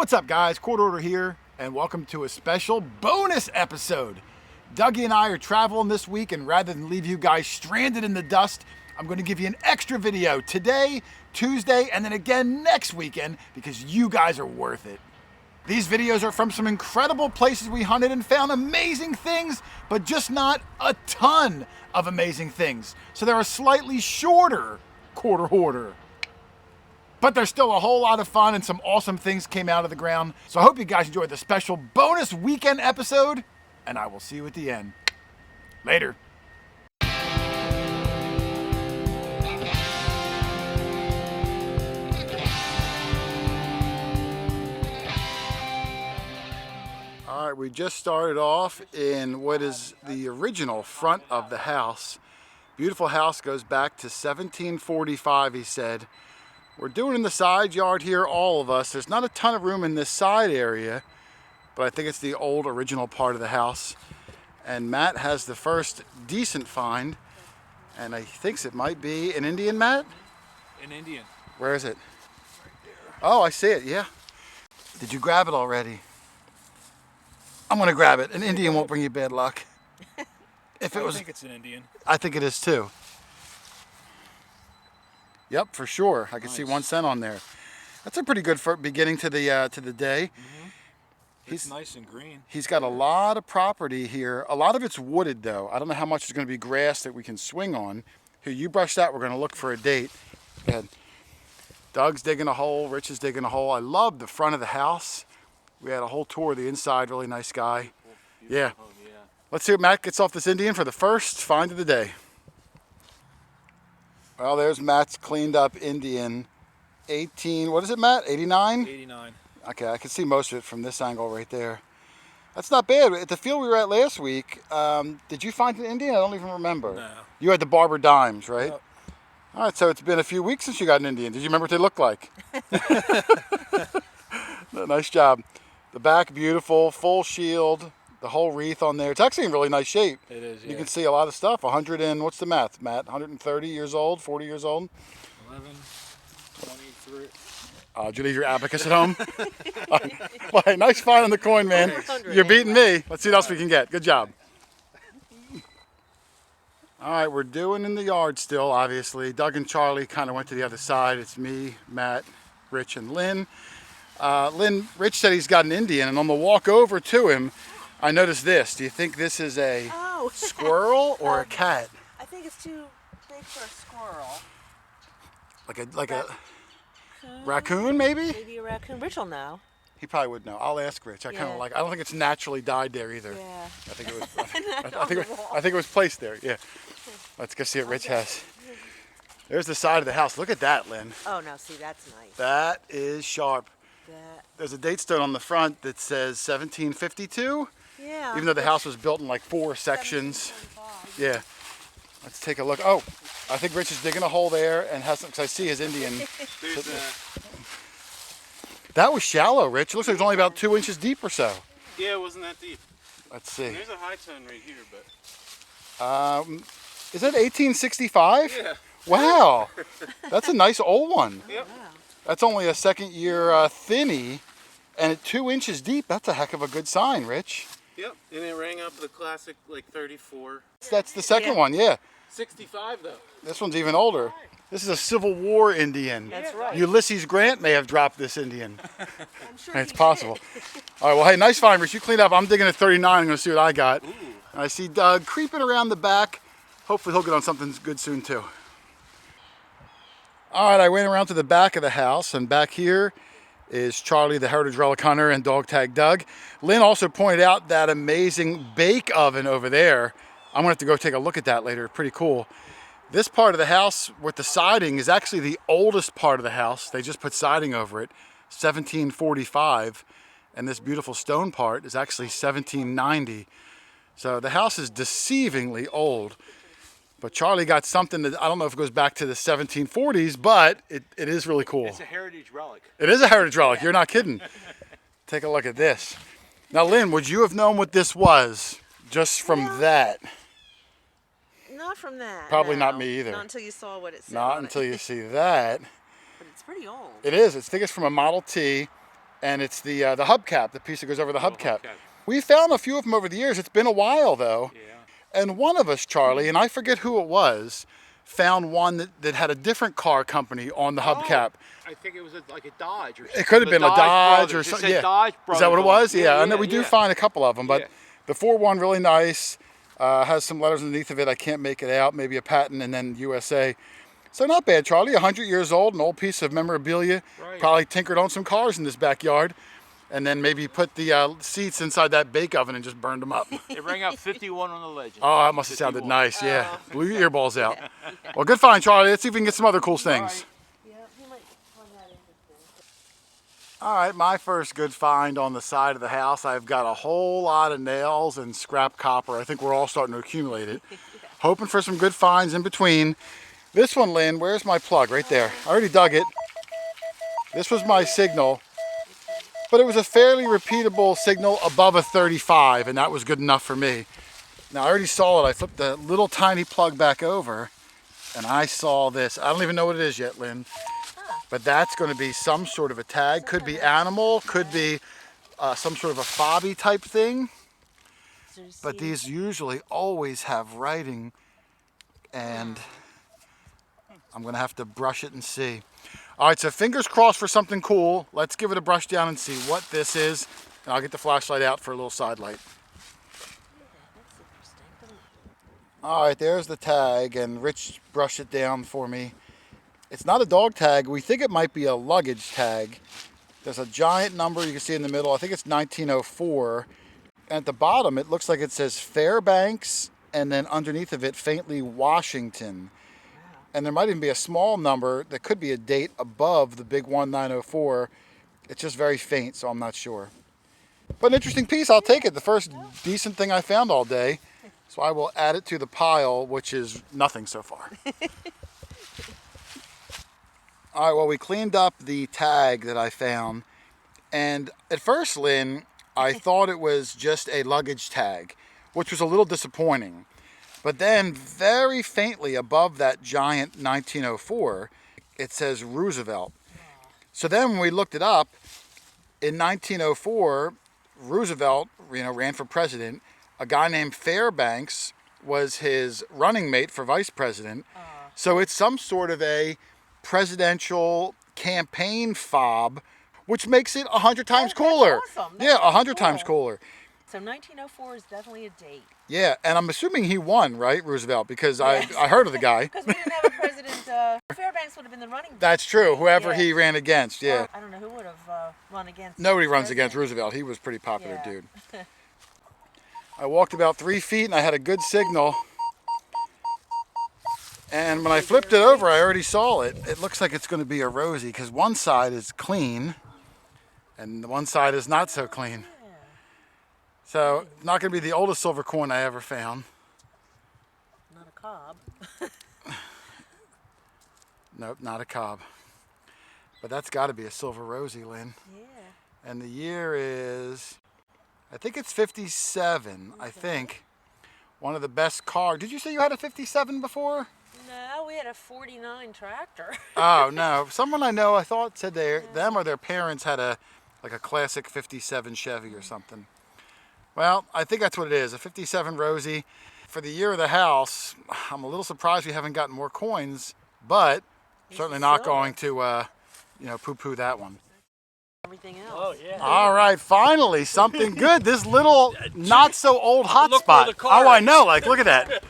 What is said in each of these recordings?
What's up, guys? QuarterHoarder here, and welcome to a special bonus episode. Dougie and I are traveling this week, and rather than leave you guys stranded in the dust, I'm going to give you an extra video today, Tuesday, and then again next weekend because you guys are worth it. These videos are from some incredible places we hunted and found amazing things, but just not a ton of amazing things. So they're a slightly shorter QuarterHoarder. But there's still a whole lot of fun and some awesome things came out of the ground. So I hope you guys enjoyed the special bonus weekend episode, and I will see you at the end. Later. All right, we just started off in what is the original front of the house. Beautiful house, goes back to 1745, he said. We're doing in the side yard here, all of us. There's not a ton of room in this side area, but I think it's the old original part of the house. And Matt has the first decent find, and he thinks it might be an Indian, Matt? An Indian. Where is it? Oh, I see it, yeah. Did you grab it already? I'm gonna grab it. An Indian won't bring you bad luck. If it was, I think it's an Indian. I think it is too. Yep, for sure. I can see 1 cent on there. That's a pretty good beginning to the day. Mm-hmm. It's nice and green. He's got a lot of property here. A lot of it's wooded though. I don't know how much is going to be grass that we can swing on. Here, you brush that. We're going to look for a date. Go ahead. Doug's digging a hole. Rich is digging a hole. I love the front of the house. We had a whole tour of the inside. Really nice guy. Yeah. Home, yeah. Let's see what Matt gets off this Indian for the first find of the day. Well, there's Matt's cleaned up Indian. 18, what is it, Matt? 89? 89. Okay, I can see most of it from this angle right there. That's not bad. At the field we were at last week, did you find an Indian? I don't even remember. No. You had the Barber Dimes, right? Yep. All right, so it's been a few weeks since you got an Indian. Did you remember what they looked like? Nice job. The back, beautiful, full shield. The whole wreath on there. It's actually in really nice shape. It is, yeah. You can see a lot of stuff. 100 and, what's the math, Matt? 130 years old, 40 years old? 11, 23. Did you leave your abacus at home? Well, hey, nice find on the coin, man. You're beating me. Let's see what else we can get. Good job. All right, we're doing in the yard still, obviously. Doug and Charlie kind of went to the other side. It's me, Matt, Rich, and Lynn. Rich said he's got an Indian, and on the walk over to him, I noticed this. Do you think this is a squirrel or a cat? I think it's too big for a squirrel. Like a raccoon, maybe? Maybe a raccoon. Rich will know. He probably would know. I'll ask Rich. I don't think it's naturally died there either. Yeah. I think it was. I think it was placed there. Yeah. Let's go see what Rich has. There's the side of the house. Look at that, Lynn. Oh no, see that's nice. That is sharp. There's a date stone on the front that says 1752. Yeah. Even though the house was built in like 4 sections. Yeah. Let's take a look. Oh, I think Rich is digging a hole there and has some, because I see his Indian. That was shallow, Rich. It looks like it's only about 2 inches deep or so. Yeah, it wasn't that deep. Let's see. And there's a high tone right here, but. Is that 1865? Yeah. Wow. That's a nice old one. Yep. Wow. That's only a second year thinny, and at 2 inches deep, that's a heck of a good sign, Rich. Yep. And it rang up the classic like 34. That's the second one, yeah. 65 though. This one's even older. This is a Civil War Indian. That's right. Ulysses Grant may have dropped this Indian. I'm sure It's possible. All right, well, hey, nice find, Rich. You cleaned up. I'm digging at 39. I'm going to see what I got. Ooh. I see Doug creeping around the back. Hopefully he'll get on something good soon, too. All right, I went around to the back of the house, and back here is Charlie, the Heritage Relic Hunter, and Dog Tag Doug. Lynn also pointed out that amazing bake oven over there. I'm going to have to go take a look at that later. Pretty cool. This part of the house with the siding is actually the oldest part of the house. They just put siding over it, 1745. And this beautiful stone part is actually 1790. So the house is deceivingly old. But Charlie got something that, I don't know if it goes back to the 1740s, but it is really cool. It's a heritage relic. It is a heritage relic. You're not kidding. Take a look at this. Now, Lynn, would you have known what this was just from that? Not from that. Probably no. not me either. Not until you saw what it said. Not on until it. you see that. But it's pretty old. It is. I think it's from a Model T. and it's the hubcap, the piece that goes over the hubcap. hubcap. We found a few of them over the years. It's been a while though. Yeah. And one of us, Charlie, and I forget who it was, found one that had a different car company on the hubcap. I think it was like a Dodge or something. It could have been a Dodge or Brothers. It something. said Yeah. Dodge Is that what it Brothers was? on Yeah, I know we do yeah. find a couple of them, but Yeah. the 4-1 really nice. Has some letters underneath of it. I can't make it out. Maybe a patent and then USA. So not bad, Charlie. 100 years old, an old piece of memorabilia. Right. Probably tinkered on some cars in this backyard. And then maybe put the seats inside that bake oven and just burned them up. It rang out 51 on the legend. Oh, that must have sounded 51. nice. Yeah. Blew your earballs out. Well, good find, Charlie. Let's see if we can get some other cool things. Right. Yeah, you might find that interesting. All right, my first good find on the side of the house. I've got a whole lot of nails and scrap copper. I think we're all starting to accumulate it. Hoping for some good finds in between. This one, Lynn, where's my plug? Right there. I already dug it. This was my signal. But it was a fairly repeatable signal above a 35, and that was good enough for me. Now, I already saw it. I flipped the little tiny plug back over, and I saw this. I don't even know what it is yet, Lynn. But that's going to be some sort of a tag. Could be animal, could be some sort of a fobby type thing. But these usually always have writing, and I'm going to have to brush it and see. All right, so fingers crossed for something cool. Let's give it a brush down and see what this is. And I'll get the flashlight out for a little side light. All right, there's the tag, and Rich brushed it down for me. It's not a dog tag. We think it might be a luggage tag. There's a giant number you can see in the middle. I think it's 1904. And at the bottom, it looks like it says Fairbanks, and then underneath of it, faintly Washington. And there might even be a small number that could be a date above the big 1904. It's just very faint, so I'm not sure. But an interesting piece, I'll take it. The first decent thing I found all day. So I will add it to the pile, which is nothing so far. All right, well, we cleaned up the tag that I found. And at first, Lynn, I thought it was just a luggage tag, which was a little disappointing. But then very faintly above that giant 1904, it says Roosevelt. So then when we looked it up, in 1904, Roosevelt, ran for president. A guy named Fairbanks was his running mate for vice president. So it's some sort of a presidential campaign fob, which makes it 100 times cooler. That's awesome. Yeah, 100 cool. times cooler. So 1904 is definitely a date. Yeah, and I'm assuming he won, right, Roosevelt? Because Yes. I heard of the guy. Because we didn't have a president. Fairbanks would have been the running. That's true. Whoever Yeah. he ran against, yeah. Well, I don't know who would have run against. Nobody runs president. against Roosevelt. He was a pretty popular Yeah. dude. I walked about 3 feet and I had a good signal. And when I flipped it over, I already saw it. It looks like it's going to be a Rosie because one side is clean and the one side is not so clean. So, not going to be the oldest silver coin I ever found. Not a cob. Nope, not a cob. But that's got to be a silver Rosie, Lynn. Yeah. And the year is, I think it's 57, I think. One of the best cars. Did you say you had a 57 before? No, we had a 49 tractor. Oh, no. Someone I know, I thought said them or their parents had a classic 57 Chevy or something. Well, I think that's what it is, a 57 Rosie. For the year of the house, I'm a little surprised we haven't gotten more coins, but certainly not silver. going to, poo-poo that one. Everything else. Oh, yeah. All right, finally, something good. This little, not so old Look for hotspot. the card. Oh, I know, look at that. Better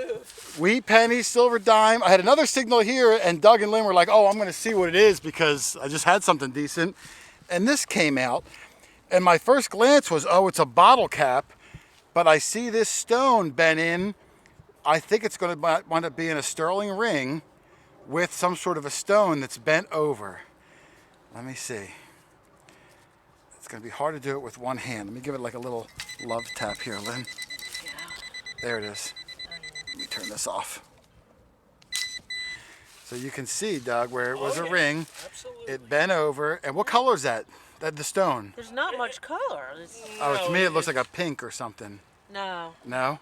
move. Wheat, penny, silver dime. I had another signal here, and Doug and Lynn were like, oh, I'm going to see what it is because I just had something decent. And this came out, and my first glance was, oh, it's a bottle cap. But I see this stone bent in. I think it's going to wind up being a sterling ring with some sort of a stone that's bent over. Let me see. It's going to be hard to do it with one hand. Let me give it like a little love tap here, Lynn. There it is. Let me turn this off. So you can see, Doug, where it was a ring. Absolutely. It bent over. And what color is that? The stone. There's not much color. Oh, to me it looks like a pink or something. No, No?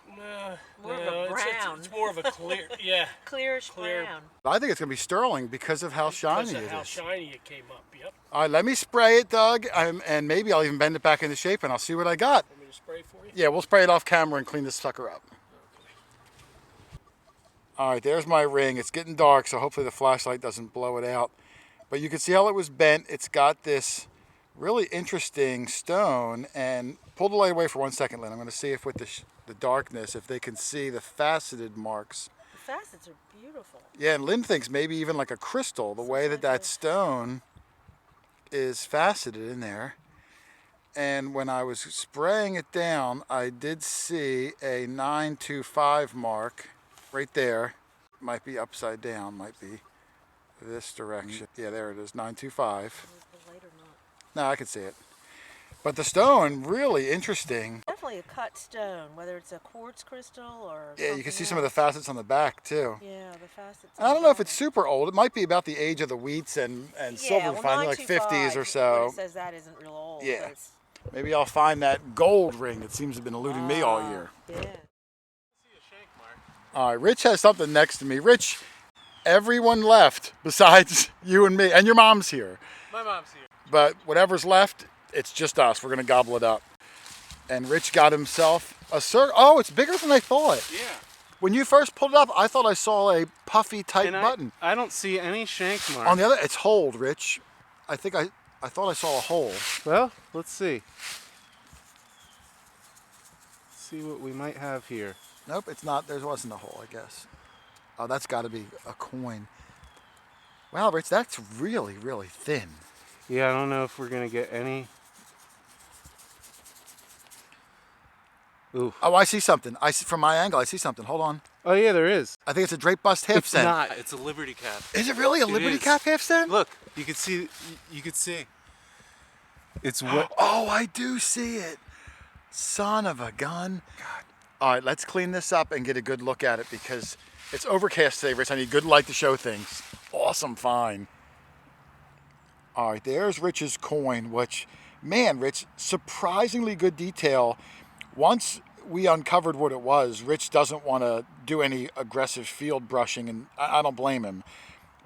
more of a brown. It's more of a clear, yeah. Clearish Clear. brown. I think it's going to be sterling because of how shiny Because it of how is. shiny it came up, yep. All right, let me spray it, Doug, and maybe I'll even bend it back into shape and I'll see what I got. Want me to spray for you? Yeah, we'll spray it off camera and clean this sucker up. All right, there's my ring. It's getting dark, so hopefully the flashlight doesn't blow it out. But you can see how it was bent. It's got this really interesting stone. And pull the light away for 1 second, Lynn. I'm going to see if with the darkness, if they can see the faceted marks. The facets are beautiful. Yeah, and Lynn thinks maybe even like a crystal, the way that stone is faceted in there. And when I was spraying it down, I did see a 925 mark right there. Might be upside down, might be this direction. Yeah, there it is, 925. Is the light or not? No, I can see it. But the stone, really interesting. Definitely a cut stone, whether it's a quartz crystal or Yeah, you can see something some of the else. facets on the back too. Yeah, the facets. I don't know if it's super old. It might be about the age of the wheats and silver well, refining, like 50s or 925, so. What it says that isn't real old. Yeah. but it's- Maybe I'll find that gold ring that seems to have been eluding me all year. Yeah. See a shank mark. All right, Rich has something next to me. Rich, everyone left besides you and me, and your mom's here. My mom's here. But whatever's left, it's just us. We're gonna gobble it up. And Rich got himself a circle. Oh, it's bigger than I thought. Yeah. When you first pulled it up, I thought I saw a puffy type And button. I don't see any shank mark. On the other, it's hold, Rich. I think I thought I saw a hole. Well, let's see. See what we might have here. Nope, it's not. There wasn't a hole, I guess. Oh, that's got to be a coin. Wow, Rich, that's really, really thin. Yeah, I don't know if we're gonna get any. Ooh. Oh, I see something. From my angle, I see something. Hold on. Oh yeah, there is. I think it's a drape bust half It's cent. not. It's a Liberty cap. Is it really a Liberty is. Cap half cent? Look, you can see. You can see. It's what. Oh, I do see it. Son of a gun. God. All right, let's clean this up and get a good look at it because it's overcast today, Rich. I need good light to show things. Awesome find. All right, there's Rich's coin, which, man, Rich, surprisingly good detail. Once we uncovered what it was, Rich doesn't want to do any aggressive field brushing, and I don't blame him.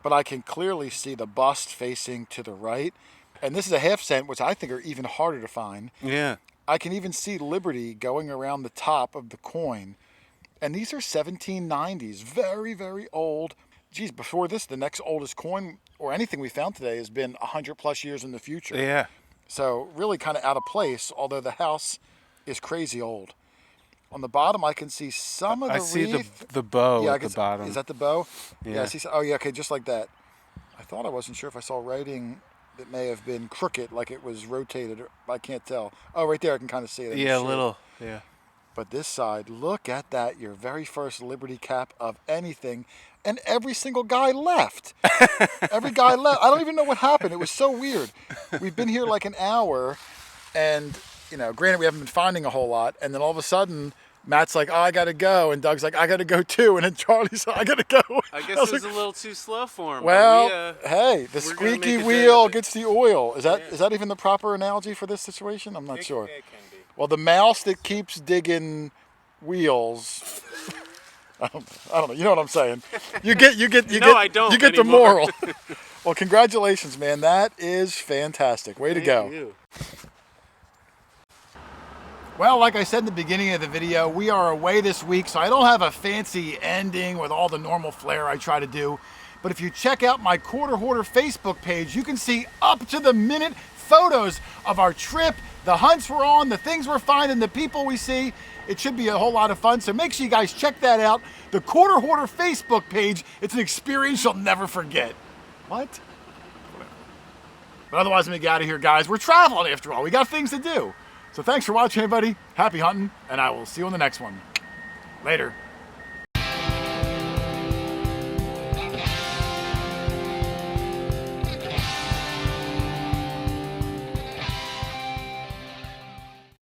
But I can clearly see the bust facing to the right. And this is a half cent, which I think are even harder to find. Yeah. I can even see Liberty going around the top of the coin. And these are 1790s, very, very old. Geez, before this, the next oldest coin or anything we found today has been 100 plus years in the future. Yeah. So really kind of out of place, although the house is crazy old. On the bottom, I can see some of the I see wreath. the bow Yeah, I at can the bottom. Is that the bow? Yeah. I see. Oh, yeah, okay, just like that. I thought I wasn't sure if I saw writing that may have been crooked, like it was rotated. I can't tell. Oh, right there, I can kind of see it. I can Yeah, a see it. little. Yeah. But this side, look at that, your very first Liberty Cap of anything. And every single guy left. Every guy left. I don't even know what happened. It was so weird. We've been here like an hour, and, you know, granted, we haven't been finding a whole lot. And then all of a sudden, Matt's like, oh, I got to go. And Doug's like, I got to go too. And then Charlie's like, I got to go. I guess was it was like, a little too slow for him. well, hey, the we're gonna make squeaky a day wheel of it. gets the oil. Is that Yeah. is that even the proper analogy for this situation? I'm not sure. It can be. Well, the mouse that keeps digging wheels. I don't know. You know what I'm saying? You get I don't you get the anymore. moral. Well, congratulations, man. That is fantastic. Way to go. Thank you. Well, like I said in the beginning of the video, we are away this week, so I don't have a fancy ending with all the normal flair I try to do. But if you check out my QuarterHoarder Facebook page, you can see up to the minute photos of our trip, the hunts we're on, the things we're finding, the people we see. It should be a whole lot of fun, so make sure you guys check that out. The QuarterHoarder Facebook page, it's an experience you'll never forget. What? But otherwise, I'm gonna get out of here, guys. We're traveling after all. We got things to do. So thanks for watching, everybody. Happy hunting, and I will see you on the next one. Later.